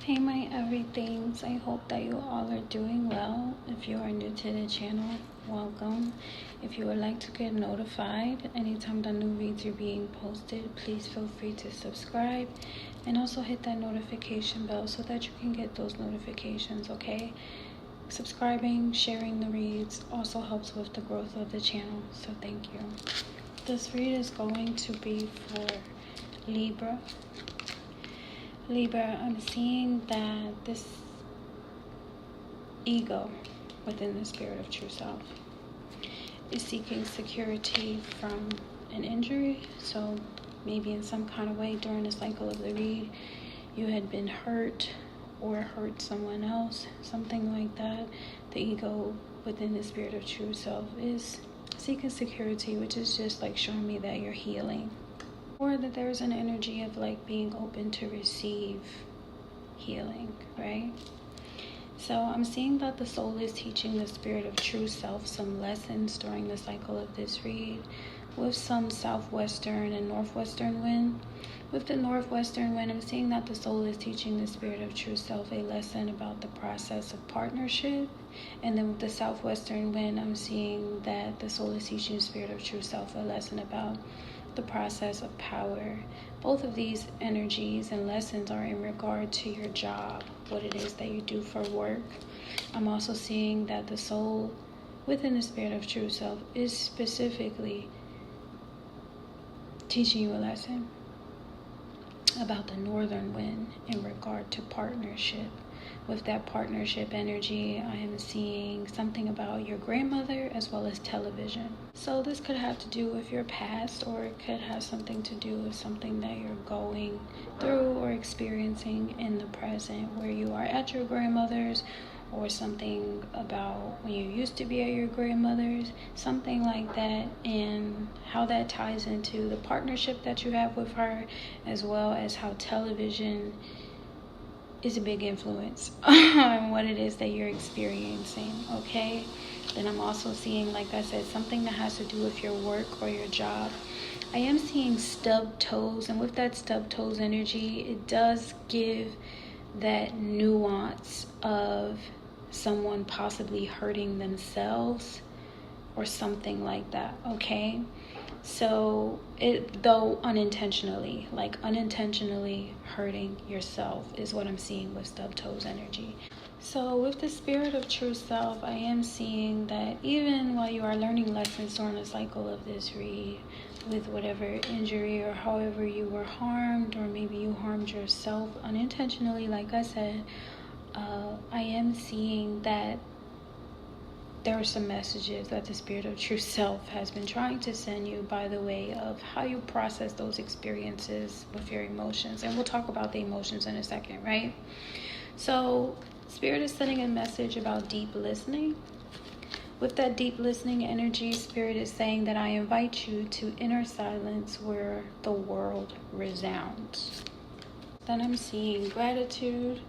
Hey my everythings, I hope that you all are doing well. If you are new to the channel, welcome. If you would like to get notified anytime the new reads are being posted, please feel free to subscribe and also hit that notification bell so that you can get those notifications, okay? Subscribing, sharing the reads also helps with the growth of the channel, so thank you. This read is going to be for Libra. Libra, I'm seeing that this ego within the spirit of true self is seeking security from an injury. So maybe in some kind of way during the cycle of the read, you had been hurt or hurt someone else, something like that. The ego within the spirit of true self is seeking security, which is just like showing me that you're healing. Or that there's an energy of like being open to receive healing, right? So I'm seeing that the soul is teaching the spirit of true self some lessons during the cycle of this read with some southwestern and northwestern wind. With the northwestern wind, I'm seeing that the soul is teaching the spirit of true self a lesson about the process of partnership. And then with the southwestern wind, I'm seeing that the soul is teaching the spirit of true self a lesson about the process of power. Both of these energies and lessons are in regard to your job, what it is that you do for work. I'm also seeing that the soul within the spirit of true self is specifically teaching you a lesson about the northern wind in regard to partnership. With that partnership energy, I am seeing something about your grandmother as well as television. So this could have to do with your past, or it could have something to do with something that you're going through or experiencing in the present, where you are at your grandmother's, or something about when you used to be at your grandmother's, something like that, and how that ties into the partnership that you have with her, as well as how television is a big influence on what it is that you're experiencing, okay? Then I'm also seeing, like I said, something that has to do with your work or your job. I am seeing stub toes, and with that stub toes energy, it does give that nuance of someone possibly hurting themselves or something like that, okay? So though unintentionally, like unintentionally hurting yourself is what I'm seeing with stub toes energy. So with the spirit of true self, I am seeing that even while you are learning lessons during the cycle of this read, with whatever injury or however you were harmed, or maybe you harmed yourself unintentionally, like I said, I am seeing that there are some messages that the spirit of true self has been trying to send you by the way of how you process those experiences with your emotions. And we'll talk about the emotions in a second, right? So spirit is sending a message about deep listening. With that deep listening energy, spirit is saying that I invite you to inner silence where the world resounds. Then I'm seeing gratitude,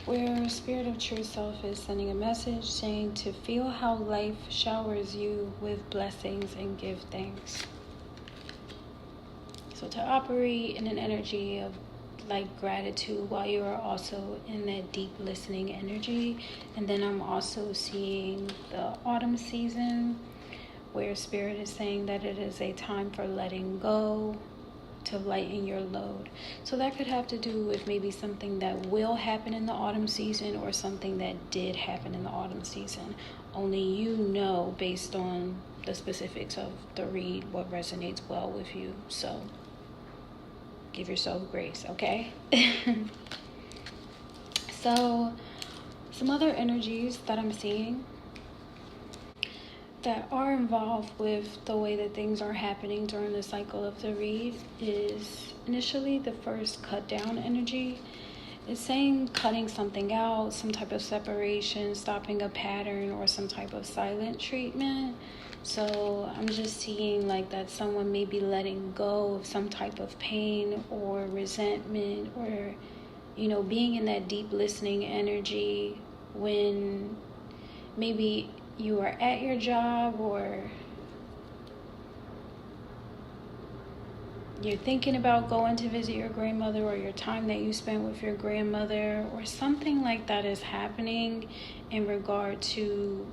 where spirit of true self is sending a message saying to feel how life showers you with blessings and give thanks. So to operate in an energy of like gratitude while you are also in that deep listening energy. And then I'm also seeing the autumn season, where spirit is saying that it is a time for letting go, to lighten your load. So that could have to do with maybe something that will happen in the autumn season, or something that did happen in the autumn season. Only you know, based on the specifics of the read, what resonates well with you. So give yourself grace, okay? So some other energies that I'm seeing that are involved with the way that things are happening during the cycle of the read is initially the first cut down energy. It's saying cutting something out, some type of separation, stopping a pattern, or some type of silent treatment. So I'm just seeing like that someone may be letting go of some type of pain or resentment, or, you know, being in that deep listening energy when maybe you are at your job, or you're thinking about going to visit your grandmother, or your time that you spent with your grandmother, or something like that is happening in regard to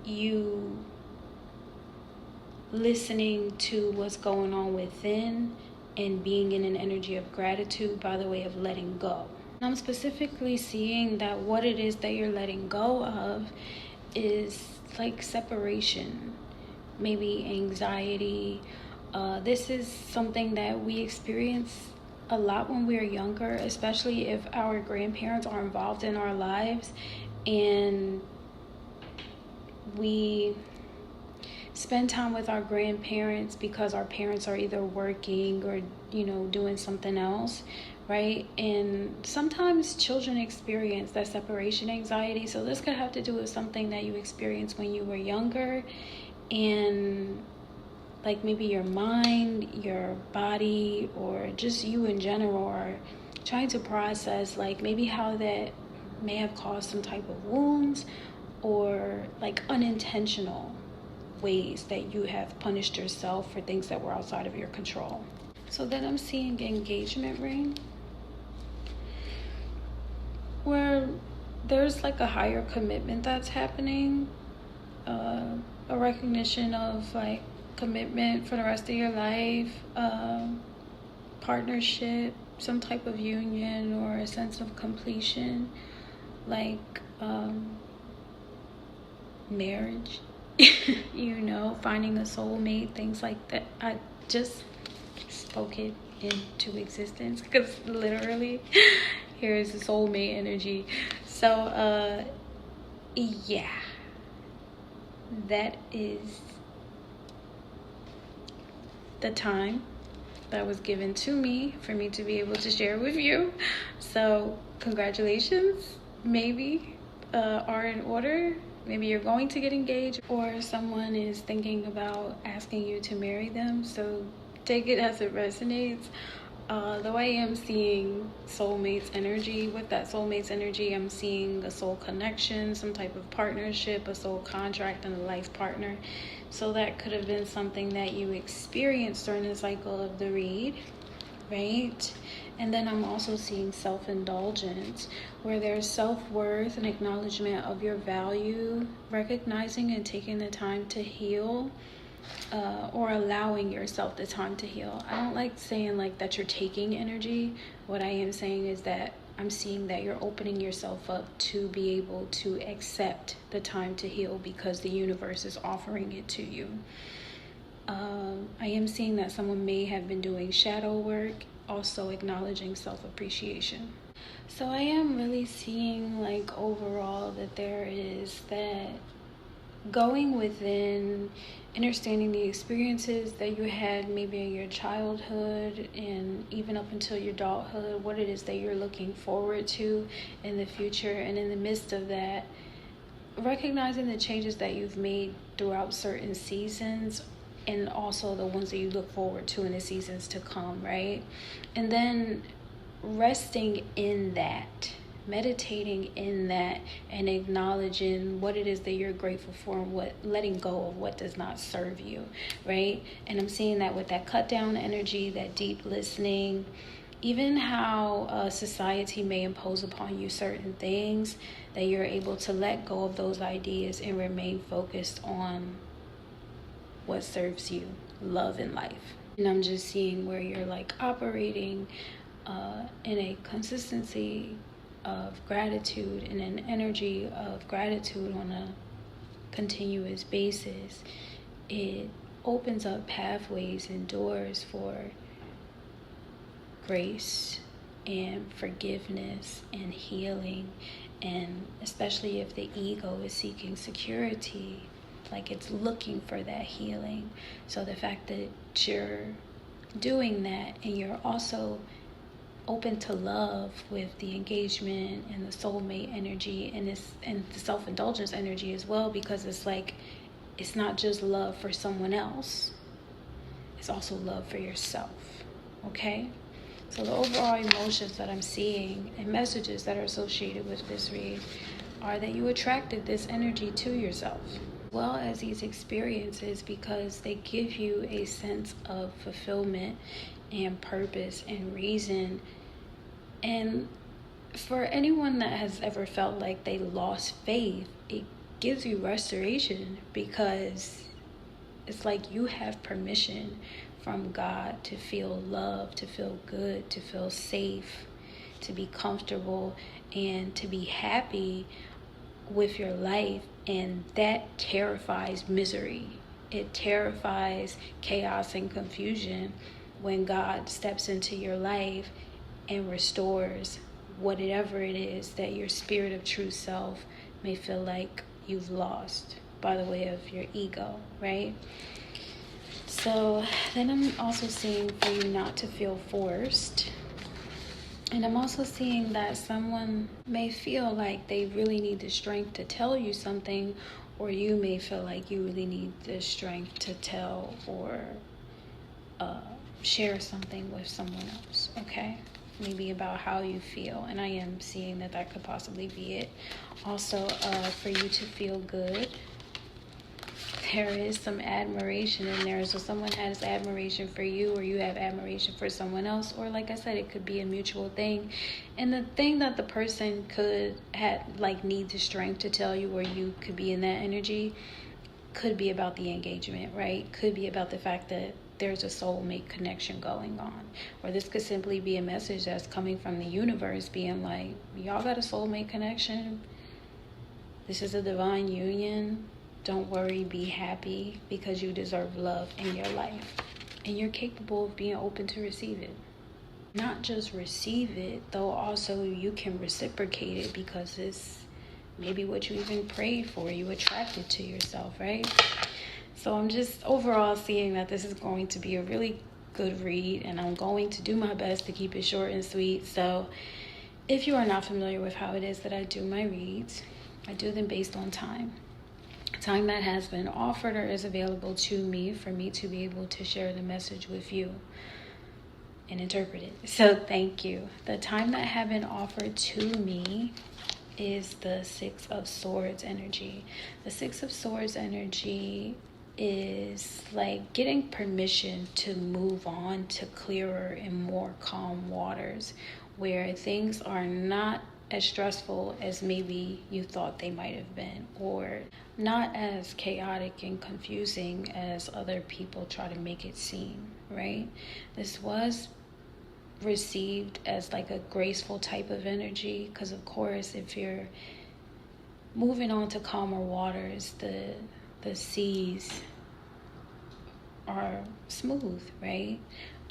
you listening to what's going on within and being in an energy of gratitude by the way of letting go. I'm specifically seeing that what it is that you're letting go of is like separation, maybe anxiety. This is something that we experience a lot when we're younger, especially if our grandparents are involved in our lives and we spend time with our grandparents because our parents are either working or, doing something else, right? And sometimes children experience that separation anxiety. So this could have to do with something that you experienced when you were younger, and like maybe your mind, your body, or just you in general are trying to process like maybe how that may have caused some type of wounds, or like unintentional ways that you have punished yourself for things that were outside of your control. So then I'm seeing engagement ring, where there's like a higher commitment that's happening, a recognition of like commitment for the rest of your life, partnership, some type of union, or a sense of completion, like marriage, finding a soulmate, things like that. I just spoke it into existence because literally here is the soulmate energy. So yeah, that is the time that was given to me for me to be able to share with you. So congratulations, maybe are in order. Maybe you're going to get engaged, or someone is thinking about asking you to marry them. So take it as it resonates. Though I am seeing soulmates energy, with that soulmates energy, I'm seeing a soul connection, some type of partnership, a soul contract, and a life partner. So that could have been something that you experienced during the cycle of the read, right? And then I'm also seeing self-indulgence, where there's self-worth and acknowledgement of your value, recognizing and taking the time to heal, or allowing yourself the time to heal. I don't like saying like that you're taking energy. What I am saying is that I'm seeing that you're opening yourself up to be able to accept the time to heal because the universe is offering it to you. I am seeing that someone may have been doing shadow work, also acknowledging self-appreciation. So I am really seeing like overall that there is that going within, understanding the experiences that you had maybe in your childhood and even up until your adulthood, what it is that you're looking forward to in the future, and in the midst of that, recognizing the changes that you've made throughout certain seasons, and also the ones that you look forward to in the seasons to come, right? And then resting in that, meditating in that, and acknowledging what it is that you're grateful for, and what, letting go of what does not serve you, right? And I'm seeing that with that cut down energy, that deep listening, even how society may impose upon you certain things, that you're able to let go of those ideas and remain focused on what serves you, love and life. And I'm just seeing where you're like operating in a consistency of gratitude and an energy of gratitude on a continuous basis. It opens up pathways and doors for grace and forgiveness and healing, and especially if the ego is seeking security, like it's looking for that healing. So the fact that you're doing that, and you're also open to love with the engagement and the soulmate energy, and the self-indulgence energy as well, because it's like it's not just love for someone else, it's also love for yourself. Okay, so the overall emotions that I'm seeing and messages that are associated with this read are that you attracted this energy to yourself. well as these experiences, because they give you a sense of fulfillment and purpose and reason. And for anyone that has ever felt like they lost faith, it gives you restoration, because it's like you have permission from God to feel love, to feel good, to feel safe, to be comfortable, and to be happy with your life. And that terrifies misery. It terrifies chaos and confusion when God steps into your life and restores whatever it is that your spirit of true self may feel like you've lost by the way of your ego, right? So then I'm also seeing for you not to feel forced. And I'm also seeing that someone may feel like they really need the strength to tell you something, or you may feel like you really need the strength to tell or share something with someone else, okay? Maybe about how you feel. And I am seeing that that could possibly be it. Also, for you to feel good, there is some admiration in there. So someone has admiration for you, or you have admiration for someone else, or like I said, it could be a mutual thing. And the thing that the person could need the strength to tell you, or you could be in that energy, could be about the engagement, right? Could be about the fact that there's a soulmate connection going on. Or this could simply be a message that's coming from the universe being like, y'all got a soulmate connection. This is a divine union. Don't worry, be happy, because you deserve love in your life. And you're capable of being open to receive it. Not just receive it, though also you can reciprocate it, because it's maybe what you even prayed for, you attracted to yourself, right? So I'm just overall seeing that this is going to be a really good read, and I'm going to do my best to keep it short and sweet. So if you are not familiar with how it is that I do my reads, I do them based on time that has been offered or is available to me for me to be able to share the message with you and interpret it. So thank you. The time that have been offered to me is the Six of Swords energy. The Six of Swords energy is like getting permission to move on to clearer and more calm waters, where things are not as stressful as maybe you thought they might have been, or not as chaotic and confusing as other people try to make it seem, right? This was received as like a graceful type of energy, because of course if you're moving on to calmer waters, the seas are smooth, right?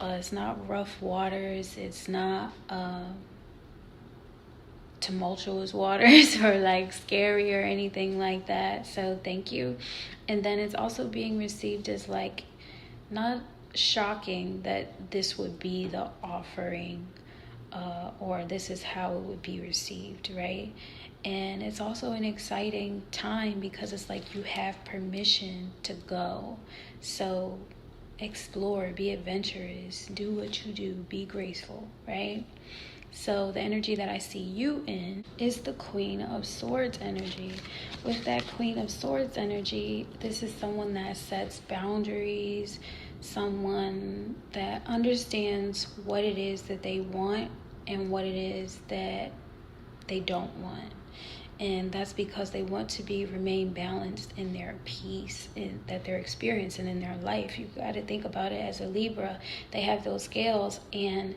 It's not rough waters, it's not tumultuous waters or like scary or anything like that. So thank you. And then it's also being received as like not shocking that this would be the offering, or this is how it would be received, right? And it's also an exciting time, because it's like you have permission to go. So explore, be adventurous, do what you do, be graceful, right? So the energy that I see you in is the Queen of Swords energy. With that Queen of Swords energy, this is someone that sets boundaries, someone that understands what it is that they want and what it is that they don't want. And that's because they want to remain balanced in their peace that they're experiencing in their life. You got to think about it as a Libra. They have those scales, and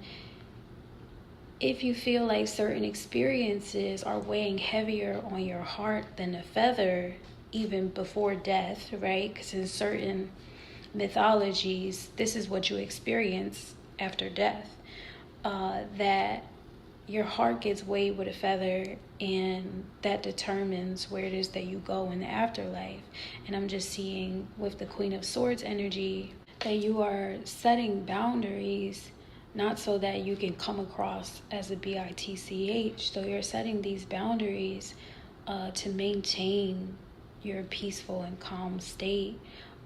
if you feel like certain experiences are weighing heavier on your heart than a feather, even before death, right? Because in certain mythologies, this is what you experience after death, that your heart gets weighed with a feather, and that determines where it is that you go in the afterlife. And I'm just seeing with the Queen of Swords energy that you are setting boundaries, not so that you can come across as a bitch. So you're setting these boundaries to maintain your peaceful and calm state,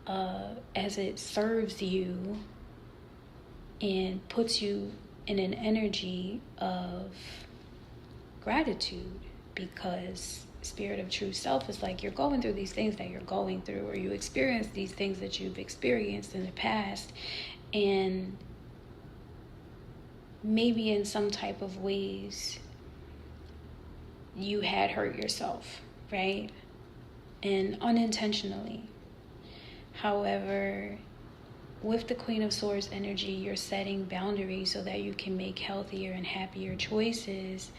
as it serves you and puts you in an energy of gratitude, because spirit of true self, it's like you're going through these things that you're going through, or you experience these things that you've experienced in the past, and maybe in some type of ways you had hurt yourself, right? And unintentionally. However, with the Queen of Swords energy, you're setting boundaries so that you can make healthier and happier choices,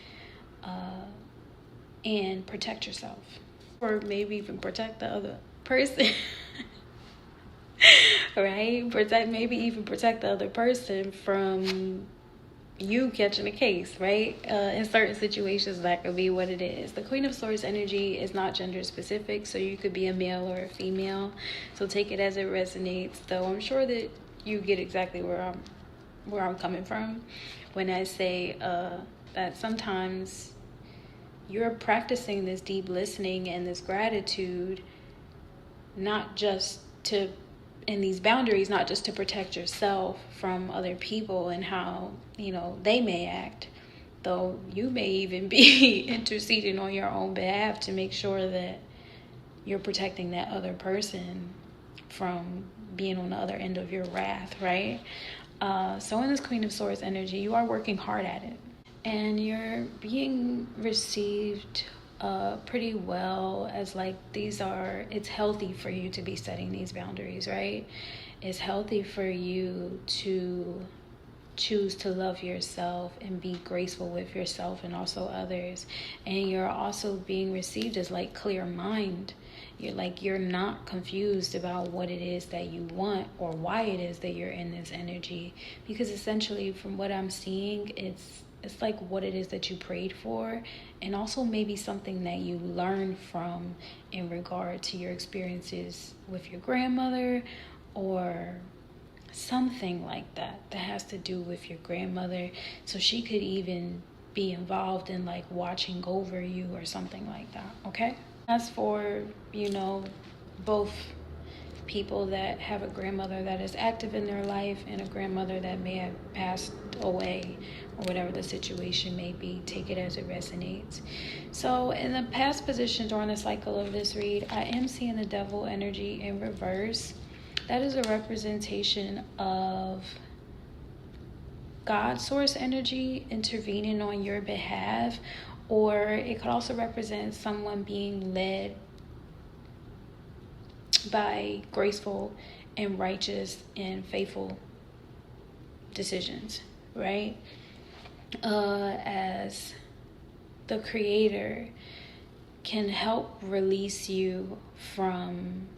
and protect yourself, or maybe even protect the other person. Right? Maybe even protect the other person from you catching a case, right? In certain situations, that could be what it is. The Queen of Swords energy is not gender specific, so you could be a male or a female, so take it as it resonates. Though I'm sure that you get exactly where I'm coming from when I say that sometimes you're practicing this deep listening and this gratitude, not just to, and these boundaries, not just to protect yourself from other people and how, they may act, though you may even be interceding on your own behalf to make sure that you're protecting that other person from being on the other end of your wrath, right? So in this Queen of Swords energy, you are working hard at it, and you're being received pretty well, as like it's healthy for you to be setting these boundaries, right? It's healthy for you to choose to love yourself and be graceful with yourself and also others. And you're also being received as like clear mind. You're not confused about what it is that you want or why it is that you're in this energy, because essentially from what I'm seeing, it's like what it is that you prayed for, and also maybe something that you learned from in regard to your experiences with your grandmother, or something like that has to do with your grandmother. So she could even be involved in like watching over you or something like that, okay? As for, both people that have a grandmother that is active in their life and a grandmother that may have passed away, or whatever the situation may be, take it as it resonates. So in the past position during the cycle of this read, I am seeing the Devil energy in reverse. That is a representation of God source energy intervening on your behalf, or it could also represent someone being led by graceful and righteous and faithful decisions, right? As the Creator can help release you from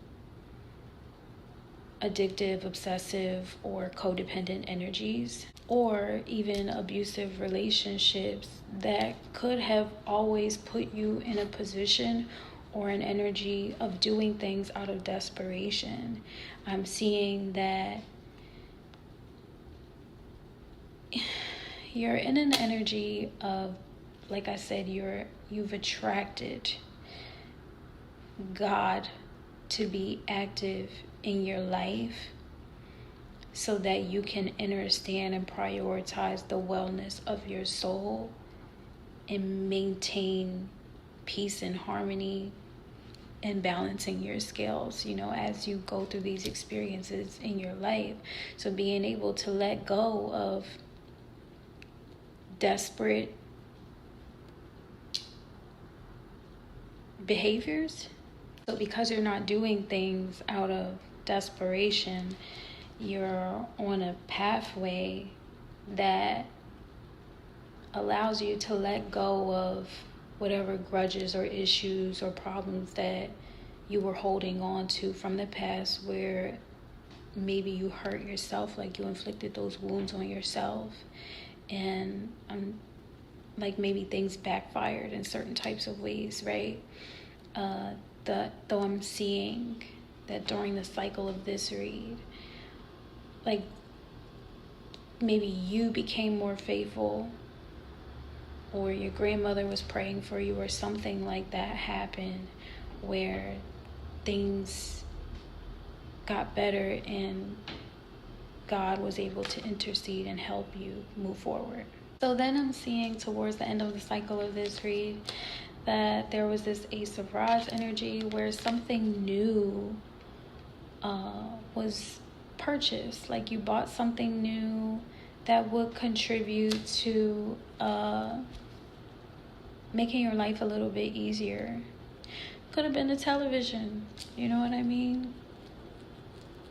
addictive, obsessive, or codependent energies, or even abusive relationships that could have always put you in a position or an energy of doing things out of desperation. I'm seeing that you're in an energy of, like I said, you've attracted God to be active in your life so that you can understand and prioritize the wellness of your soul and maintain peace and harmony and balancing your scales, as you go through these experiences in your life. So being able to let go of desperate behaviors. So because you're not doing things out of desperation, you're on a pathway that allows you to let go of whatever grudges or issues or problems that you were holding on to from the past, where maybe you hurt yourself, like you inflicted those wounds on yourself, and like maybe things backfired in certain types of ways, right? Though I'm seeing that during the cycle of this read, like maybe you became more faithful, or your grandmother was praying for you, or something like that happened where things got better and God was able to intercede and help you move forward. So then I'm seeing towards the end of the cycle of this read that there was this Ace of Rods energy where something new was purchased. Like you bought something new that would contribute to making your life a little bit easier. Could have been a television, you know what I mean?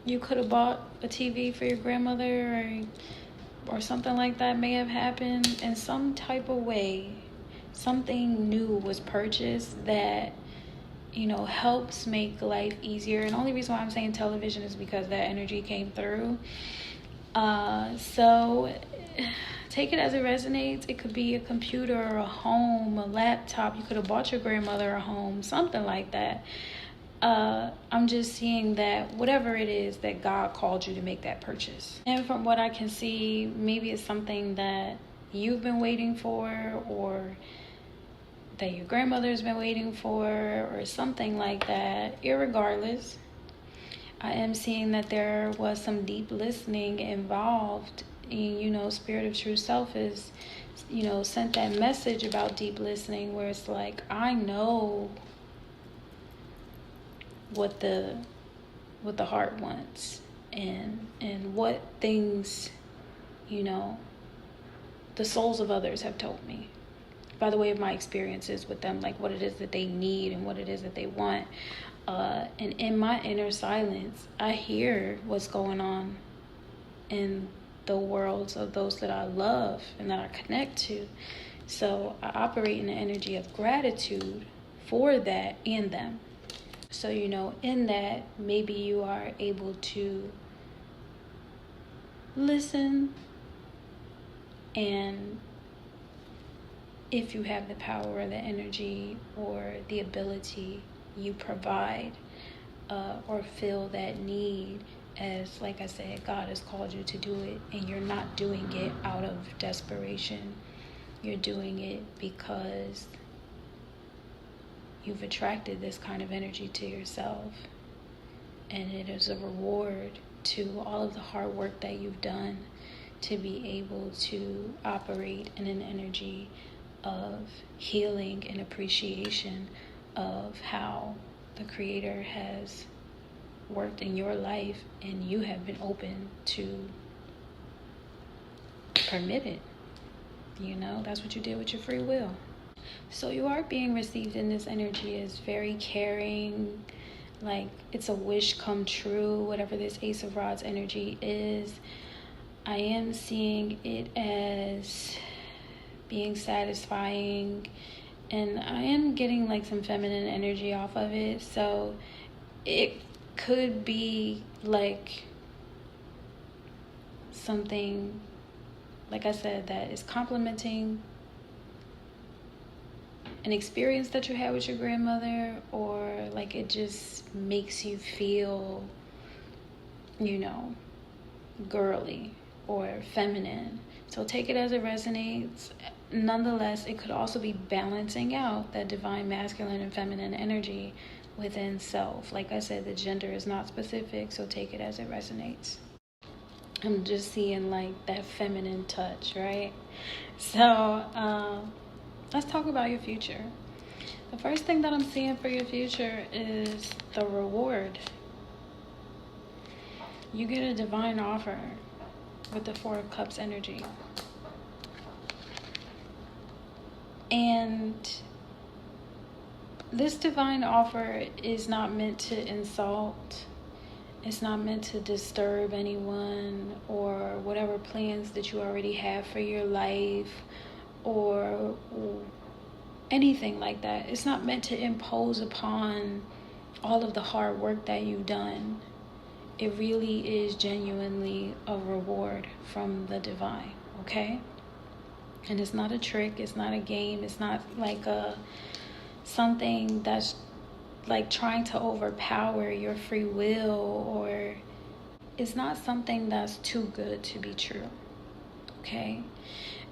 You could have bought a TV for your grandmother, or something like that may have happened in some type of way. Something new was purchased that, you know, helps make life easier. And the only reason why I'm saying television is because that energy came through. So take it as it resonates. It could be a computer, or a home, a laptop. You could have bought your grandmother a home, something like that. I'm just seeing that whatever it is that God called you to make that purchase. And from what I can see, maybe it's something that you've been waiting for, or that your grandmother's been waiting for, or something like that. Irregardless, I am seeing that there was some deep listening involved. And, you know, Spirit of True Self is, you know, sent that message about deep listening, where it's like, I know what the heart wants, and what things, you know, the souls of others have told me by the way of my experiences with them, like what it is that they need and what it is that they want. And in my inner silence, I hear what's going on in the worlds of those that I love and that I connect to. So I operate in the energy of gratitude for that and them. So, you know, in that, maybe you are able to listen, and if you have the power or the energy or the ability, you provide or fill that need, as, like I said, God has called you to do it, and you're not doing it out of desperation. You're doing it because you've attracted this kind of energy to yourself, and it is a reward to all of the hard work that you've done to be able to operate in an energy of healing and appreciation of how the Creator has worked in your life, and you have been open to permit it. You know, that's what you did with your free will. So you are being received in this energy as very caring, like it's a wish come true, whatever this Ace of Rods energy is. I am seeing it as being satisfying, and I am getting like some feminine energy off of it. So it could be like something, like I said, that is complementing an experience that you had with your grandmother, or like it just makes you feel, you know, girly or feminine. So take it as it resonates. Nonetheless, it could also be balancing out that divine masculine and feminine energy within self. Like I said, the gender is not specific, so take it as it resonates. I'm just seeing like that feminine touch, right? So let's talk about your future. The first thing that I'm seeing for your future is the reward. You get a divine offer with the Four of Cups energy. And this divine offer is not meant to insult. It's not meant to disturb anyone, or whatever plans that you already have for your life, or anything like that. It's not meant to impose upon all of the hard work that you've done. It really is genuinely a reward from the divine, okay? And it's not a trick, it's not a game, it's not like something that's like trying to overpower your free will, or it's not something that's too good to be true, okay?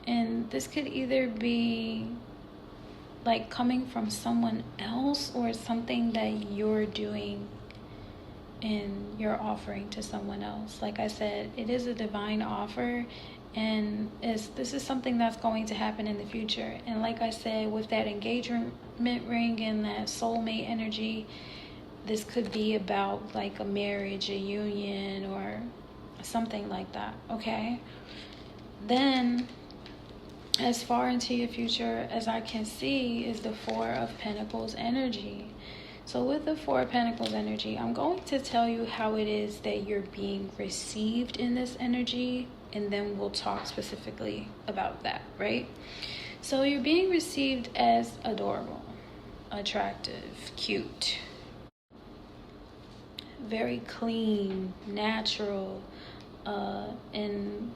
And this could either be like coming from someone else, or something that you're doing and you're offering to someone else. Like I said, it is a divine offer, And this is something that's going to happen in the future. And like I said, with that engagement ring and that soulmate energy, this could be about like a marriage, a union, or something like that, okay? Then, as far into your future as I can see, is the Four of Pentacles energy. So with the Four of Pentacles energy, I'm going to tell you how it is that you're being received in this energy, and then we'll talk specifically about that, right? So you're being received as adorable, attractive, cute, very clean, natural, and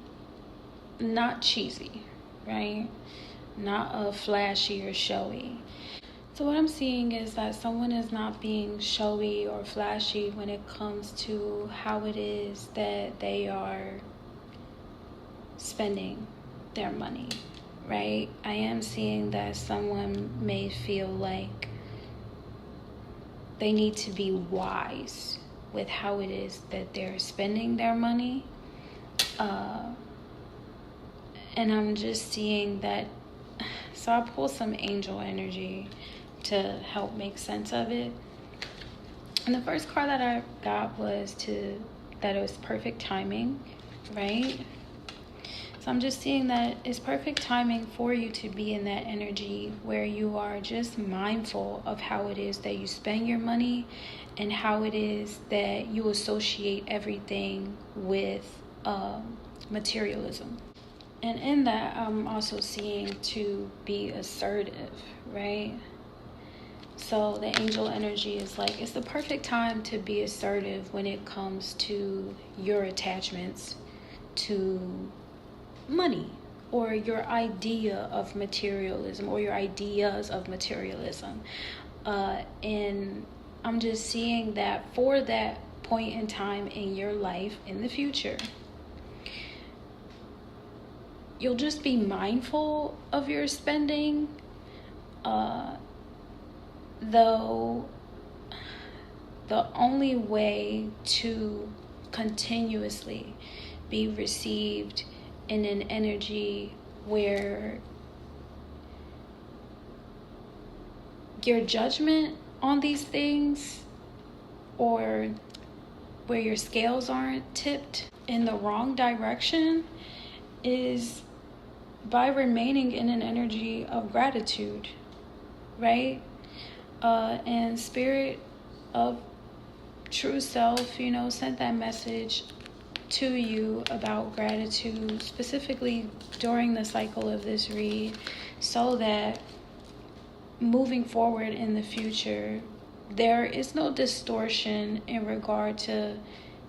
not cheesy, right? Not flashy or showy. So what I'm seeing is that someone is not being showy or flashy when it comes to how it is that they are spending their money, right? I am seeing that someone may feel like they need to be wise with how it is that they're spending their money. And I'm just seeing that. So I pulled some angel energy to help make sense of it. And the first card that I got was that it was perfect timing, right? So I'm just seeing that it's perfect timing for you to be in that energy where you are just mindful of how it is that you spend your money and how it is that you associate everything with materialism. And in that, I'm also seeing to be assertive, right? So the angel energy is like, it's the perfect time to be assertive when it comes to your attachments to money, or your idea of materialism, or your ideas of materialism. And I'm just seeing that for that point in time in your life in the future, you'll just be mindful of your spending, though the only way to continuously be received in an energy where your judgment on these things, or where your scales aren't tipped in the wrong direction, is by remaining in an energy of gratitude, right? And Spirit of True Self, sent that message to you about gratitude, specifically during the cycle of this read, so that moving forward in the future, there is no distortion in regard to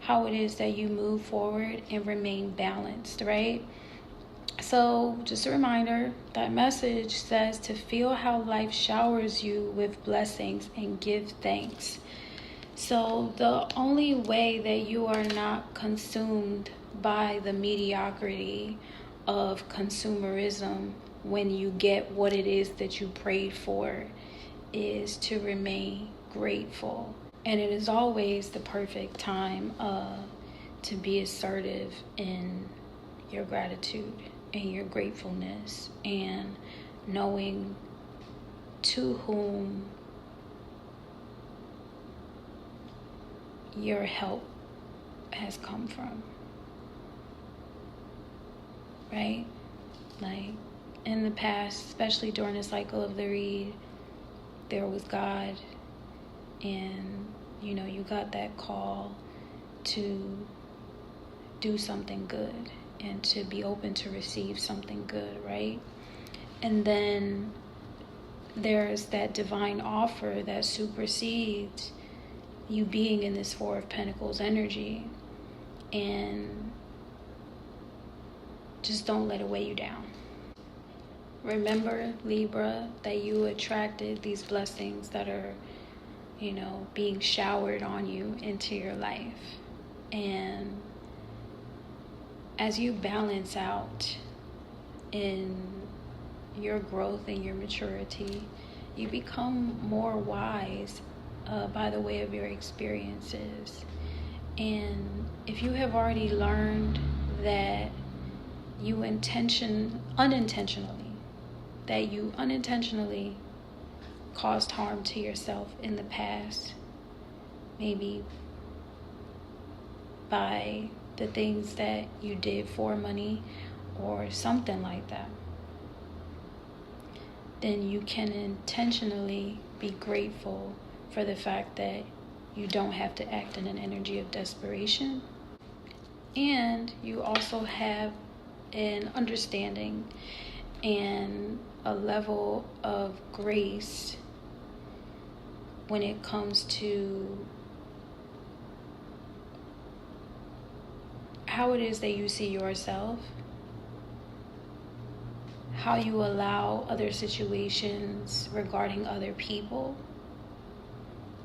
how it is that you move forward and remain balanced, right? So just a reminder, that message says to feel how life showers you with blessings and give thanks. So the only way that you are not consumed by the mediocrity of consumerism when you get what it is that you prayed for is to remain grateful. And it is always the perfect time to be assertive in your gratitude and your gratefulness, and knowing to whom your help has come from, right? Like in the past, especially during the cycle of the read, there was God, and you got that call to do something good and to be open to receive something good, right? And then there's that divine offer that supersedes you being in this Four of Pentacles energy, and just don't let it weigh you down. Remember, Libra, that you attracted these blessings that are, being showered on you into your life. And as you balance out in your growth and your maturity, you become more wise by the way of your experiences. And if you have already learned that you unintentionally caused harm to yourself in the past, maybe by the things that you did for money or something like that, then you can intentionally be grateful for the fact that you don't have to act in an energy of desperation. And you also have an understanding and a level of grace when it comes to how it is that you see yourself, how you allow other situations regarding other people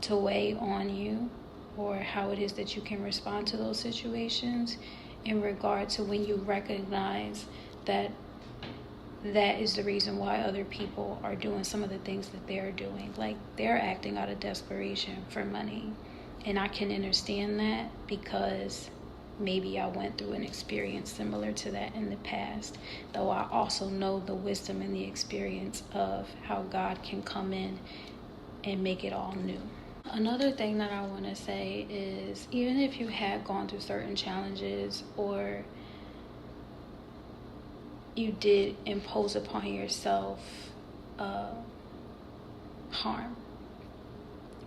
to weigh on you, or how it is that you can respond to those situations in regard to when you recognize that that is the reason why other people are doing some of the things that they're doing. Like, they're acting out of desperation for money. And I can understand that because maybe I went through an experience similar to that in the past, though I also know the wisdom and the experience of how God can come in and make it all new. Another thing that I want to say is, even if you had gone through certain challenges, or you did impose upon yourself harm,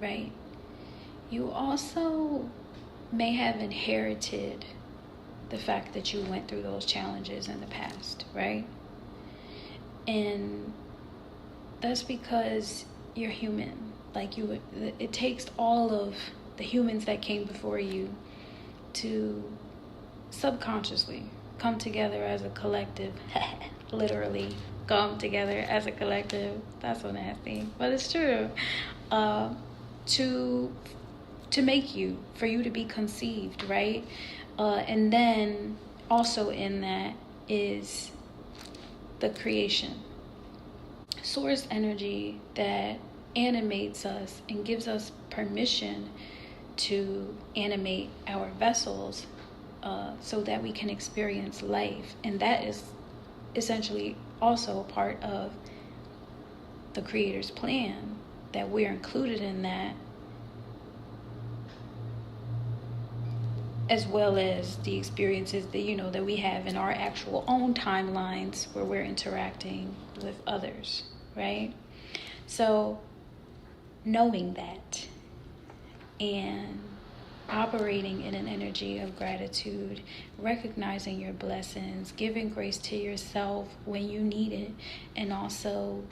right? You also may have inherited the fact that you went through those challenges in the past, right? And that's because you're human. Like, it takes all of the humans that came before you to subconsciously come together as a collective. Literally come together as a collective. That's so nasty, but it's true. To make you, for you to be conceived, right? And then also in that is the creation. Source energy that animates us and gives us permission to animate our vessels so that we can experience life. And that is essentially also a part of the Creator's plan, that we're included in that, as well as the experiences that that we have in our actual own timelines where we're interacting with others, right? So knowing that and operating in an energy of gratitude, recognizing your blessings, giving grace to yourself when you need it, and also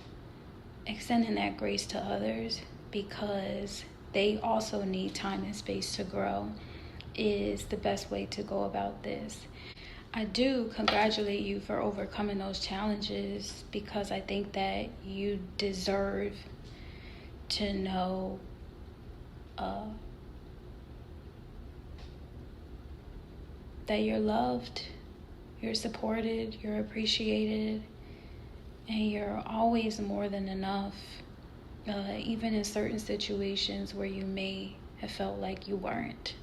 extending that grace to others because they also need time and space to grow, is the best way to go about this. I do congratulate you for overcoming those challenges, because I think that you deserve to know that you're loved, you're supported, you're appreciated, and you're always more than enough, even in certain situations where you may have felt like you weren't,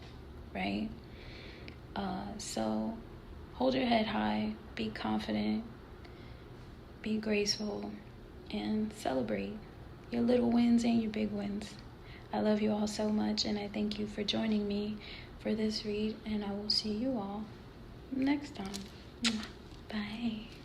right? So hold your head high, be confident, be graceful, and celebrate your little wins and your big wins. I love you all so much, and I thank you for joining me for this read, and I will see you all next time. Bye.